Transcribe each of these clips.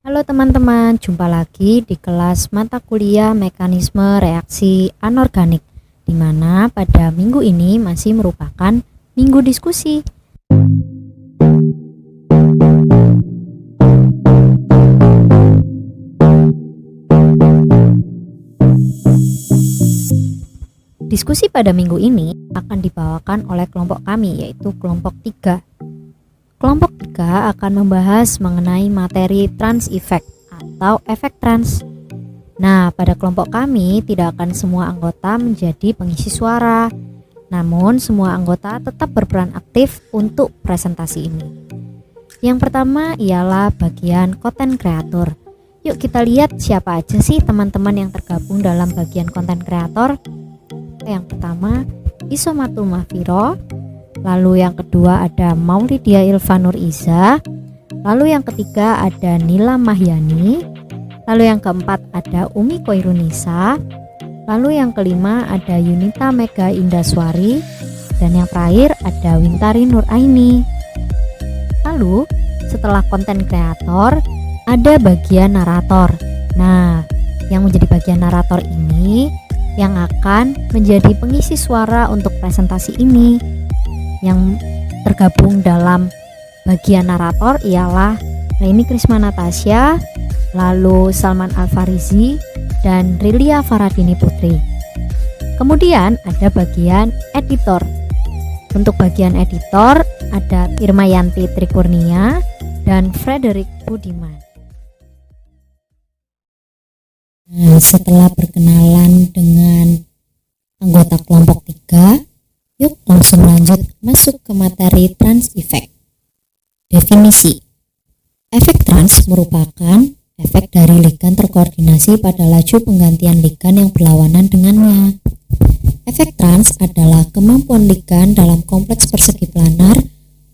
Halo teman-teman, jumpa lagi di kelas mata kuliah mekanisme reaksi anorganik, di mana pada minggu ini masih merupakan minggu diskusi. Diskusi pada minggu ini akan dibawakan oleh kelompok kami, yaitu kelompok 3. Kelompok 3 akan membahas mengenai materi trans effect atau efek trans. Nah, pada kelompok kami tidak akan semua anggota menjadi pengisi suara, namun semua anggota tetap berperan aktif untuk presentasi ini. Yang pertama ialah bagian konten kreator. Yuk kita lihat siapa aja sih teman-teman yang tergabung dalam bagian konten kreator. Yang pertama Isomatul Mahfiro, lalu yang kedua ada Maulidia Ilvanur Iza, lalu yang ketiga ada Nila Mahyani, lalu yang keempat ada Umi Koirunisa, lalu yang kelima ada Yunita Mega Indaswari, dan yang terakhir ada Wintari Nuraini. Lalu setelah konten kreator ada bagian narator. Nah, yang menjadi bagian narator ini yang akan menjadi pengisi suara untuk presentasi ini. Yang tergabung dalam bagian narator ialah Reni Krisma Natasha, lalu Salman Al-Farizi, dan Rilia Faradini Putri. Kemudian ada bagian editor. Untuk bagian editor ada Irmayanti Trikurnia dan Frederick Budiman. Nah, setelah perkenalan dengan anggota kelompok 3, yuk langsung lanjut masuk ke materi trans effect. Definisi. Efek trans merupakan efek dari ligan terkoordinasi pada laju penggantian ligan yang berlawanan dengannya. Efek trans adalah kemampuan ligan dalam kompleks persegi planar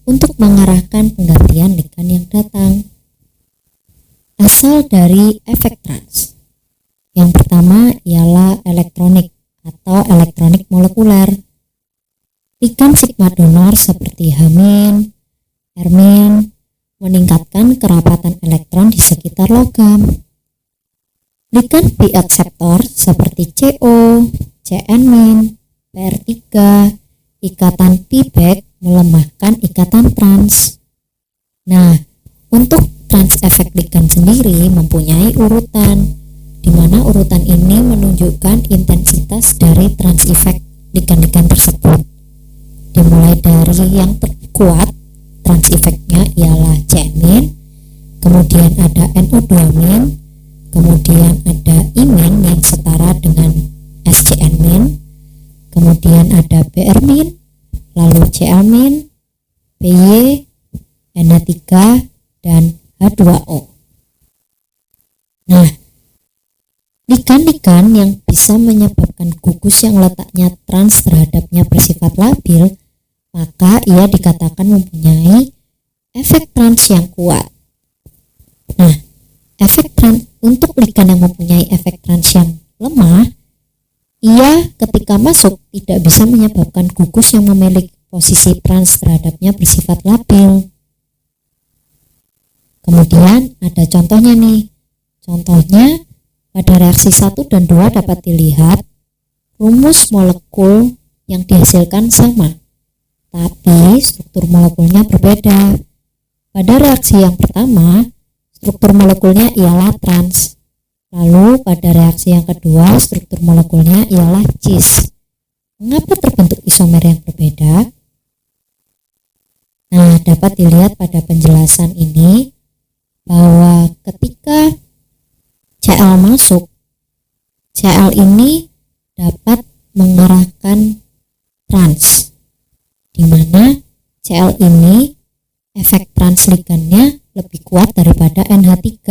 untuk mengarahkan penggantian ligan yang datang. Asal dari efek trans. Yang pertama ialah elektronik atau elektronik molekuler. Ligan sigma donor seperti hamin, hermin meningkatkan kerapatan elektron di sekitar logam. Ligan B akseptor seperti CO, Cn-, PR3, ikatan pi-back melemahkan ikatan trans. Nah, untuk trans efek ligan sendiri mempunyai urutan, di mana urutan ini menunjukkan intensitas dari trans effect ligan-ligan tersebut. Dimulai dari yang terkuat, trans effect-nya ialah Cn-, kemudian ada NO2-, kemudian ada I- yang setara dengan SCN-, kemudian ada Br-, lalu Cl-, Py, Na3, dan H2O. Nah, ligan-ligan yang bisa menyebabkan gugus yang letaknya trans terhadapnya bersifat labil, maka ia dikatakan mempunyai efek trans yang kuat. Nah, efek trans untuk ligan yang mempunyai efek trans yang lemah, ia ketika masuk tidak bisa menyebabkan gugus yang memiliki posisi trans terhadapnya bersifat labil. Kemudian ada contohnya nih. Contohnya pada reaksi 1 dan 2 dapat dilihat rumus molekul yang dihasilkan sama, tapi struktur molekulnya berbeda. Pada reaksi yang pertama, struktur molekulnya ialah trans. Lalu pada reaksi yang kedua, struktur molekulnya ialah cis. Mengapa terbentuk isomer yang berbeda? Nah, dapat dilihat pada penjelasan ini bahwa ketika Cl masuk, Cl ini dapat mengarahkan trans, di mana Cl ini efek trans ligannya lebih kuat daripada NH3,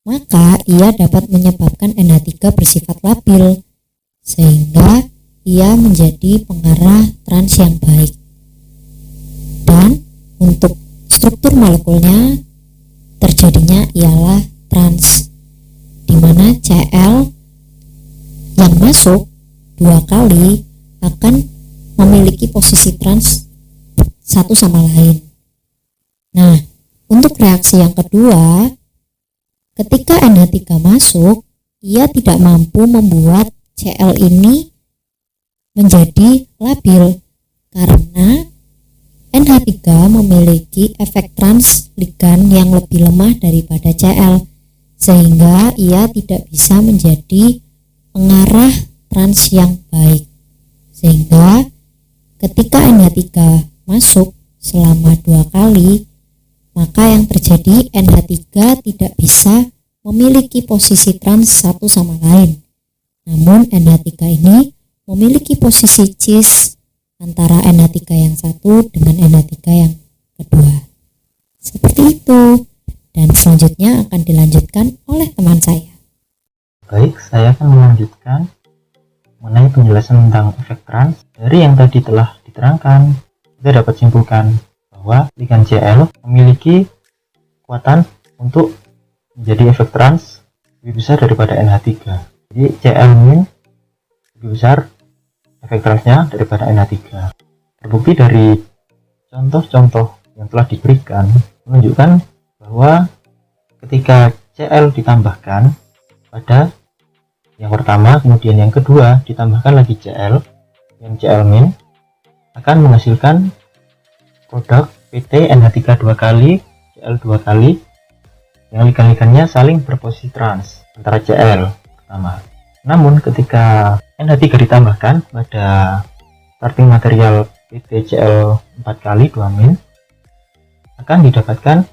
maka ia dapat menyebabkan NH3 bersifat labil, sehingga ia menjadi pengarah trans yang baik. Dan untuk struktur molekulnya terjadinya ialah trans, di mana Cl yang masuk 2 kali akan memiliki posisi trans satu sama lain. Nah, untuk reaksi yang kedua, Ketika NH3 masuk, ia tidak mampu membuat Cl ini menjadi labil karena NH3 memiliki efek trans ligan yang lebih lemah daripada Cl, sehingga ia tidak bisa menjadi pengarah trans yang baik. Sehingga ketika NH3 masuk selama 2 kali, maka yang terjadi NH3 tidak bisa memiliki posisi trans satu sama lain. Namun NH3 ini memiliki posisi cis antara NH3 yang satu dengan NH3 yang kedua. Seperti itu. Dan selanjutnya akan dilanjutkan oleh teman saya. Baik, saya akan melanjutkan mengenai penjelasan tentang efek trans. Dari yang tadi telah diterangkan, kita dapat simpulkan bahwa ligan Cl memiliki kekuatan untuk menjadi efek trans lebih besar daripada NH3. Jadi Cl- lebih besar efek transnya daripada NH3. Terbukti dari contoh-contoh yang telah diberikan menunjukkan bahwa ketika Cl ditambahkan pada yang pertama, kemudian yang kedua ditambahkan lagi Cl, yang Cl- akan menghasilkan produk PT NH3 2 kali, Cl 2 kali, yang ligan-ligannya saling berposisi trans antara Cl pertama. Namun ketika NH3 ditambahkan pada starting material PT Cl 4 kali 2- akan didapatkan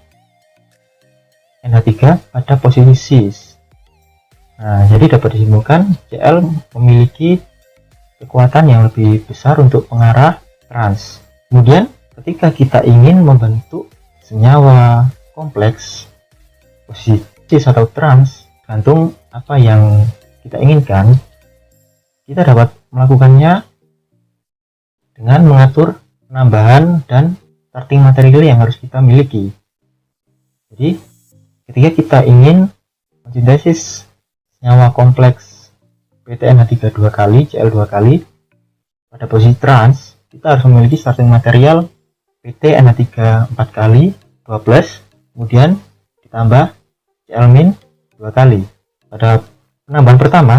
NH3 pada posisi cis. Nah, jadi dapat disimpulkan Cl memiliki kekuatan yang lebih besar untuk pengarah trans. Kemudian ketika kita ingin membentuk senyawa kompleks posisi cis atau trans, gantung apa yang kita inginkan, kita dapat melakukannya dengan mengatur penambahan dan starting material yang harus kita miliki. Jadi ketika kita ingin mensintesis senyawa kompleks PTNH3 2 kali, Cl 2 kali pada posisi trans, kita harus memiliki starting material PTNH3 4 kali 2+, kemudian ditambah Cl- 2 kali. Pada penambahan pertama,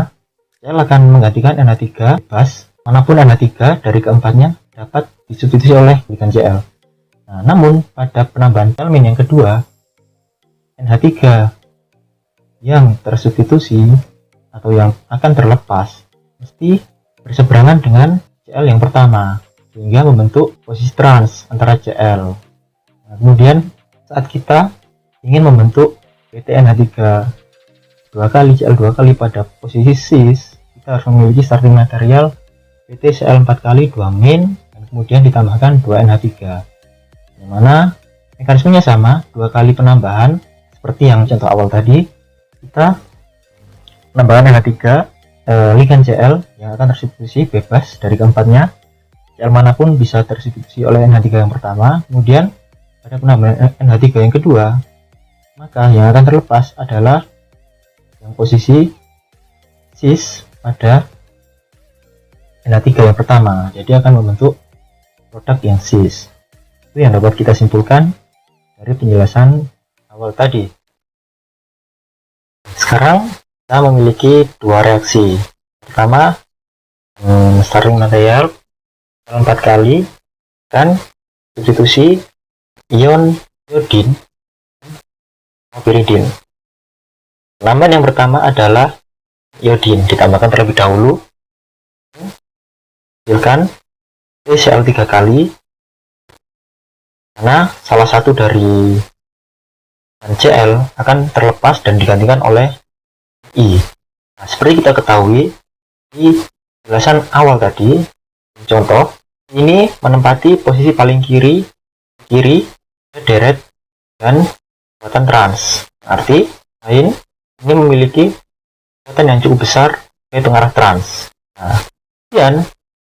Cl akan menggantikan NH3 bebas manapun NH3 dari keempatnya dapat disubstitusi oleh ligan Cl. Nah, namun pada penambahan Cl- yang kedua, NH3 yang tersubstitusi atau yang akan terlepas mesti berseberangan dengan Cl yang pertama sehingga membentuk posisi trans antara Cl. Nah, kemudian saat kita ingin membentuk PTNH3 2 kali Cl 2 kali pada posisi cis, kita harus memiliki starting material PT Cl 4 kali 2- dan kemudian ditambahkan 2 NH3, di mana mekanismenya sama, 2 kali penambahan seperti yang contoh awal tadi. Kita penambahan NH3 ligan Cl yang akan tersubstitusi bebas dari keempatnya, Cl manapun bisa tersubstitusi oleh NH3 yang pertama. Kemudian pada penambahan NH3 yang kedua, maka yang akan terlepas adalah yang posisi cis pada NH3 yang pertama, jadi akan membentuk produk yang cis. Itu yang dapat kita simpulkan dari penjelasan awal tadi. Sekarang kita memiliki dua reaksi. Pertama, starting material 4 kali dan substitusi ion iodin piridin. Penambahan yang pertama adalah iodin, ditambahkan terlebih dahulu, hasilkan Cl 3 kali karena salah satu dari Cl akan terlepas dan digantikan oleh I. Nah, seperti kita ketahui di penjelasan awal tadi, contoh ini menempati posisi paling kiri deret dan kekuatan trans. Arti lain, ini memiliki kekuatan yang cukup besar sebagai pengarah trans. Nah, kemudian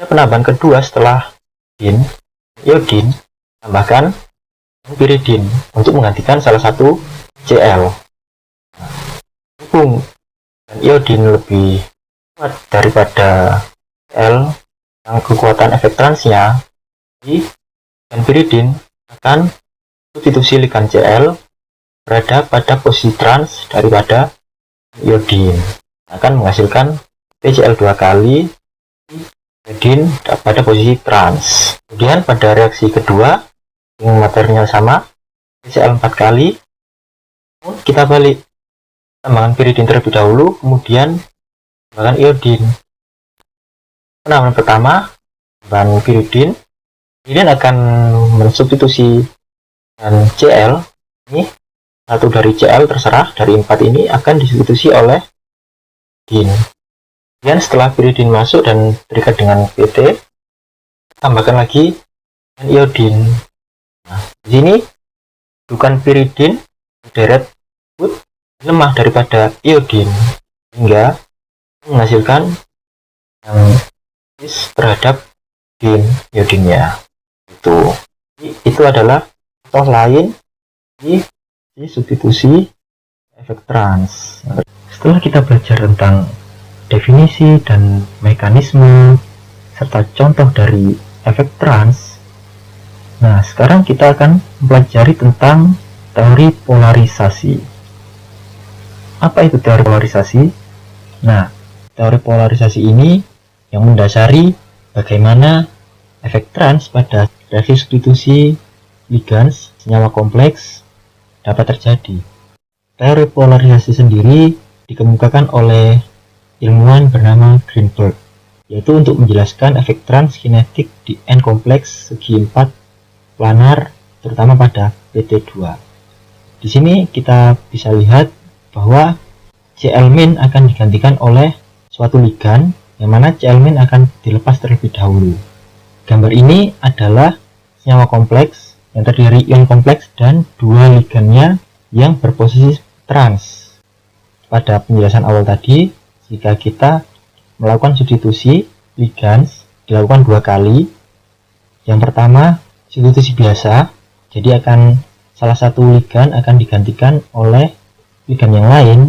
penambahan kedua setelah iodin tambahkan piridin untuk menggantikan salah satu Cl. Hubung dan iodin lebih kuat daripada Cl yang kekuatan efek transnya, dan piridin akan substitusi ligan Cl berada pada posisi trans daripada iodin, akan menghasilkan PCl2 kali iodin pada posisi trans. Kemudian pada reaksi kedua dengan materinya sama, PCl4 kali, kita balik, tambahkan piridin terlebih dahulu, kemudian tambahkan iodin. Penambahan pertama, bahan piridin akan mensubstitusi dan Cl ini, satu dari Cl terserah dari 4 ini akan disubstitusi oleh iodin. Kemudian setelah piridin masuk dan terikat dengan PT, tambahkan lagi dengan iodin. Nah, di sini bukan piridin deret lemah daripada iodin hingga menghasilkan yang terhadap iodinnya. Itu adalah contoh lain di substitusi efek trans. Setelah kita belajar tentang definisi dan mekanisme serta contoh dari efek trans, nah sekarang kita akan mempelajari tentang teori polarisasi. Apa itu teori polarisasi? Nah, teori polarisasi ini yang mendasari bagaimana efek trans pada reaksi substitusi ligand senyawa kompleks dapat terjadi. Teori polarisasi sendiri dikemukakan oleh ilmuwan bernama Greenberg, yaitu untuk menjelaskan efek trans kinetik di N kompleks segi 4 planar, terutama pada PT2. Di sini kita bisa lihat bahwa Cl- akan digantikan oleh suatu ligan, yang mana Cl- akan dilepas terlebih dahulu. Gambar ini adalah senyawa kompleks yang terdiri dari ion kompleks dan dua ligannya yang berposisi trans. Pada penjelasan awal tadi, jika kita melakukan substitusi ligand dilakukan 2 kali. Yang pertama, substitusi biasa, jadi salah satu ligan akan digantikan oleh ligan yang lain.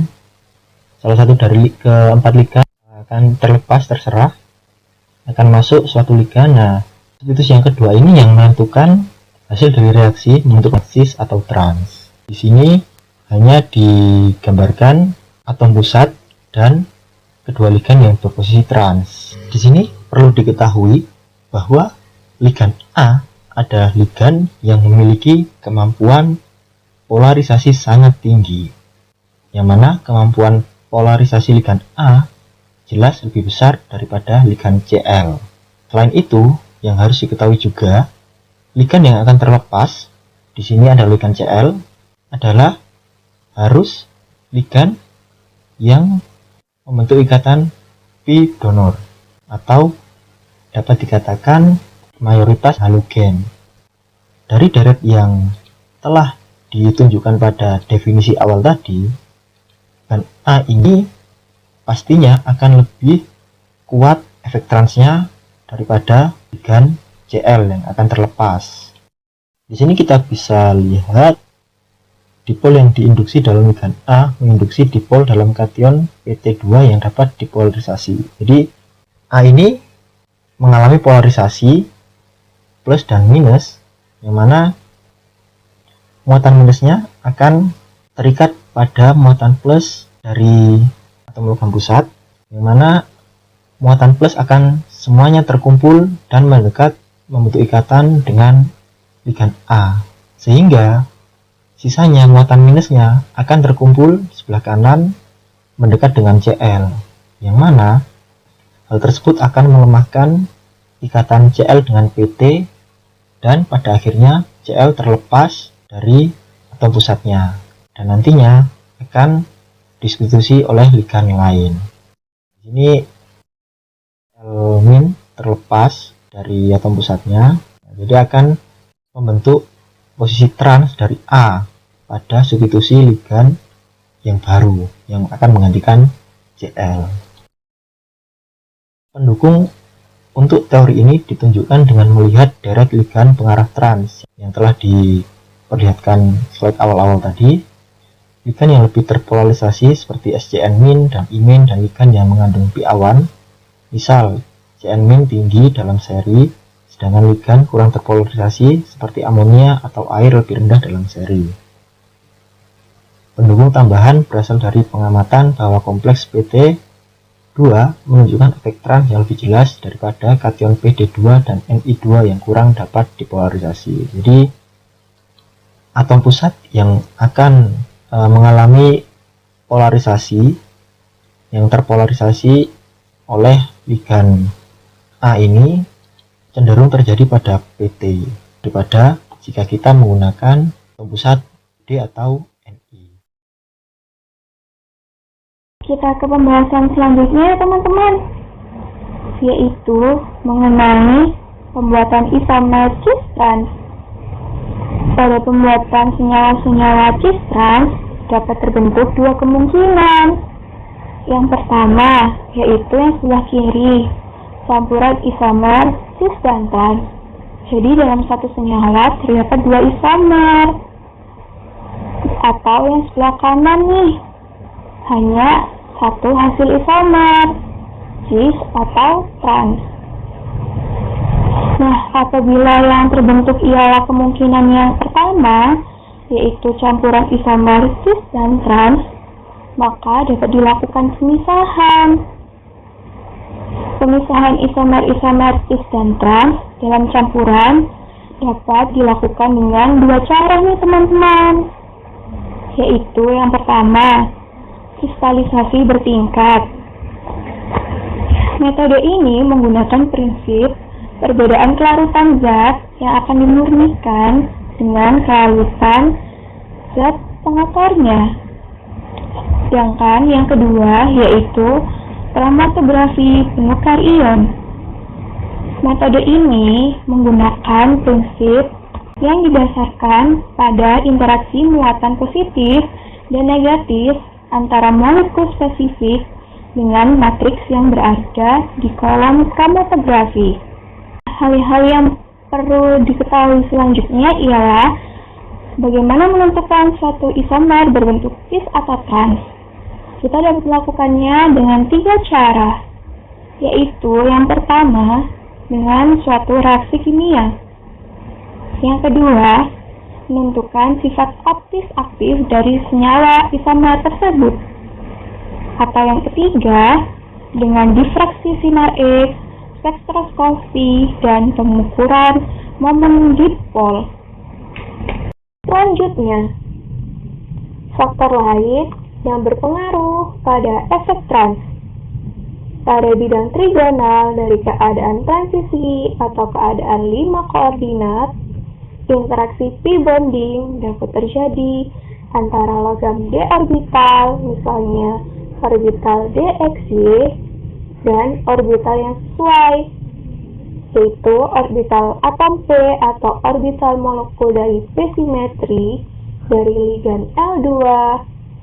Salah satu dari keempat ligan akan terlepas, terserah, akan masuk suatu ligan. Nah, substitusi yang kedua ini yang menentukan hasil dari reaksi membentuk cis atau trans. Di sini hanya digambarkan atom pusat dan kedua ligan yang berposisi trans. Di sini perlu diketahui bahwa ligan A ada ligan yang memiliki kemampuan polarisasi sangat tinggi, yang mana kemampuan polarisasi ligan A jelas lebih besar daripada ligan Cl. Selain itu, yang harus diketahui juga, ligan yang akan terlepas, di sini ada ligan Cl, adalah harus ligan yang membentuk ikatan pi donor, atau dapat dikatakan mayoritas halogen. Dari deret yang telah ditunjukkan pada definisi awal tadi, dan A ini pastinya akan lebih kuat efek transnya daripada ligan Cl yang akan terlepas. Di sini kita bisa lihat dipol yang diinduksi dalam ligan A menginduksi dipol dalam kation PT2 yang dapat dipolarisasi. Jadi A ini mengalami polarisasi plus dan minus, yang mana muatan minusnya akan terikat pada muatan plus dari atom logam pusat, yang mana muatan plus akan semuanya terkumpul dan mendekat membentuk ikatan dengan ligan A, sehingga sisanya muatan minusnya akan terkumpul di sebelah kanan mendekat dengan Cl, yang mana hal tersebut akan melemahkan ikatan Cl dengan PT dan pada akhirnya Cl terlepas dari atom pusatnya dan nantinya akan disubstitusi oleh ligan lain. Di sini Cl- terlepas dari atom pusatnya, jadi akan membentuk posisi trans dari A pada substitusi ligan yang baru yang akan menggantikan Cl. Pendukung untuk teori ini ditunjukkan dengan melihat deret ligan pengarah trans yang telah diperlihatkan slide awal-awal tadi. Ligan yang lebih terpolarisasi seperti SCN- dan I- dan ligan yang mengandung pi awan, misal Cn- tinggi dalam seri, sedangkan ligan kurang terpolarisasi seperti amonia atau air lebih rendah dalam seri. Pendukung tambahan berasal dari pengamatan bahwa kompleks PT2 menunjukkan efek trans yang lebih jelas daripada kation PD2 dan Ni2 yang kurang dapat dipolarisasi. Jadi atom pusat yang akan mengalami polarisasi yang terpolarisasi oleh ligan A ini cenderung terjadi pada PT daripada jika kita menggunakan atom pusat D atau Ni. Kita ke pembahasan selanjutnya teman-teman, yaitu mengenai pembuatan isomer cis trans. Pada pembuatan senyawa-senyawa cis trans dapat terbentuk dua kemungkinan. Yang pertama yaitu yang sebelah kiri, campuran isomer cis dan trans. Jadi dalam satu senyawa terdapat dua isomer. Atau yang sebelah kanan nih, hanya satu hasil isomer, cis atau trans. Nah, apabila yang terbentuk ialah kemungkinan yang pertama, yaitu campuran isomer cis dan trans, maka dapat dilakukan pemisahan. Pemisahan isomer-isomer cis dan trans dalam campuran dapat dilakukan dengan dua cara nih teman-teman, yaitu yang pertama, kristalisasi bertingkat. Metode ini menggunakan prinsip perbedaan kelarutan zat yang akan dimurnikan dengan kelarutan zat pengaturnya. Sedangkan yang kedua yaitu kromatografi penukar ion. Metode ini menggunakan prinsip yang didasarkan pada interaksi muatan positif dan negatif antara molekul spesifik dengan matriks yang berada di kolom kromatografi. Hal-hal yang perlu diketahui selanjutnya ialah bagaimana menentukan suatu isomer berbentuk cis atau trans. Kita dapat melakukannya dengan tiga cara, yaitu yang pertama dengan suatu reaksi kimia. Yang kedua, menentukan sifat optis aktif dari senyawa isomer tersebut. Atau yang ketiga, dengan difraksi sinar X, spektroskopi, dan pengukuran momen dipol. Selanjutnya, faktor lain yang berpengaruh pada efek trans. Pada bidang trigonal dari keadaan transisi atau keadaan 5 koordinat, interaksi pi bonding dapat terjadi antara logam d orbital, misalnya orbital dxy, dan orbital yang sesuai, yaitu orbital atom P atau orbital molekul dari P simetri dari ligan L2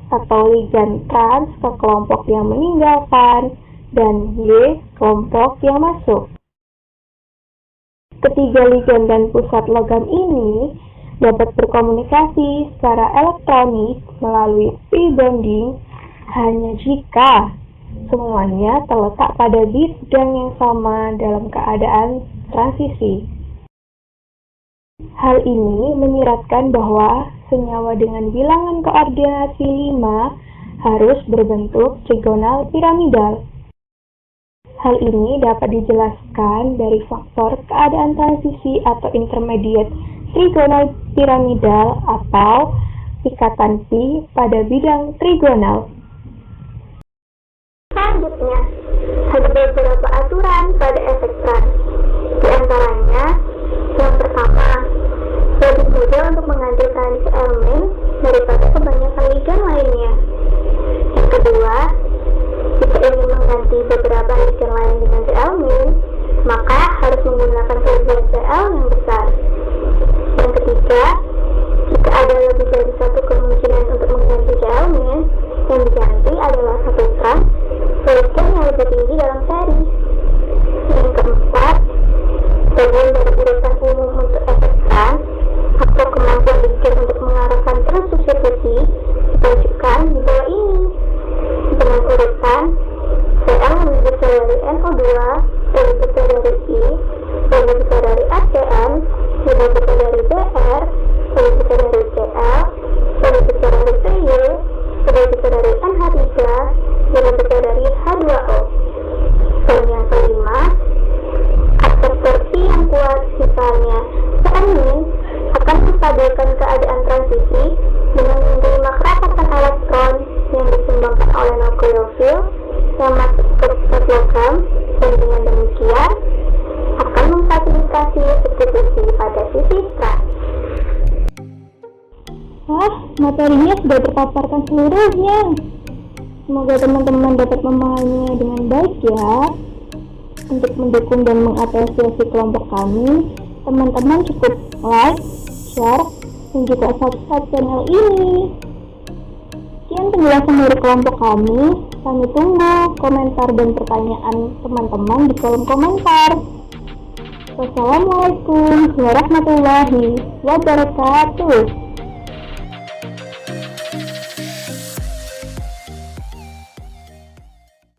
atau ligan trans ke kelompok yang meninggalkan dan Y kelompok yang masuk. Ketiga ligan dan pusat logam ini dapat berkomunikasi secara elektronik melalui pi bonding hanya jika semuanya terletak pada bidang yang sama dalam keadaan transisi. Hal ini menyiratkan bahwa senyawa dengan bilangan koordinasi 5 harus berbentuk trigonal piramidal. Hal ini dapat dijelaskan dari faktor keadaan transisi atau intermediate trigonal piramidal atau ikatan pi pada bidang trigonal. Selanjutnya, ada beberapa aturan pada efek trans. Di antaranya, yang pertama, lebih mudah untuk mengambil transi elemen daripada kebanyakan ligan lainnya. Yang kedua, jika ingin mengganti beberapa ligan lain dengan elemen, maka harus menggunakan kelebihan Cl yang besar. Yang ketiga, jika ada lebih dari satu kemungkinan untuk mengganti elemen, yang diganti adalah satu trans ligan yang lebih tinggi dalam seri. Yang keempat, bagian dari urutan umum untuk efek trans atau kemampuan ligan untuk mengarahkan transsubstitusi ditunjukkan di bawah ini dengan urutan Cl lebih besar dari NO2, lebih besar dari I, lebih besar dari ACN, lebih besar dari Br, lebih besar dari Cl, lebih besar dari Py, dari NH3 yang lebih dari H2O. Dan yang kelima, absorpsi yang kuat misalnya Cn- akan menstabilkan keadaan transisi dengan menerima kerapatan elektron yang disumbangkan oleh nukleofil yang masuk ke cytoplasma, dan dengan demikian akan memfasilitasi substitusi pada sisi trans. Wah, materinya sudah terpaparkan seluruhnya. Semoga teman-teman dapat memahaminya dengan baik ya. Untuk mendukung dan mengapresiasi kelompok kami, teman-teman cukup like, share, dan juga subscribe channel ini. Sekian penjelasan dari kelompok kami. Kami tunggu komentar dan pertanyaan teman-teman di kolom komentar. Wassalamualaikum warahmatullahi wabarakatuh.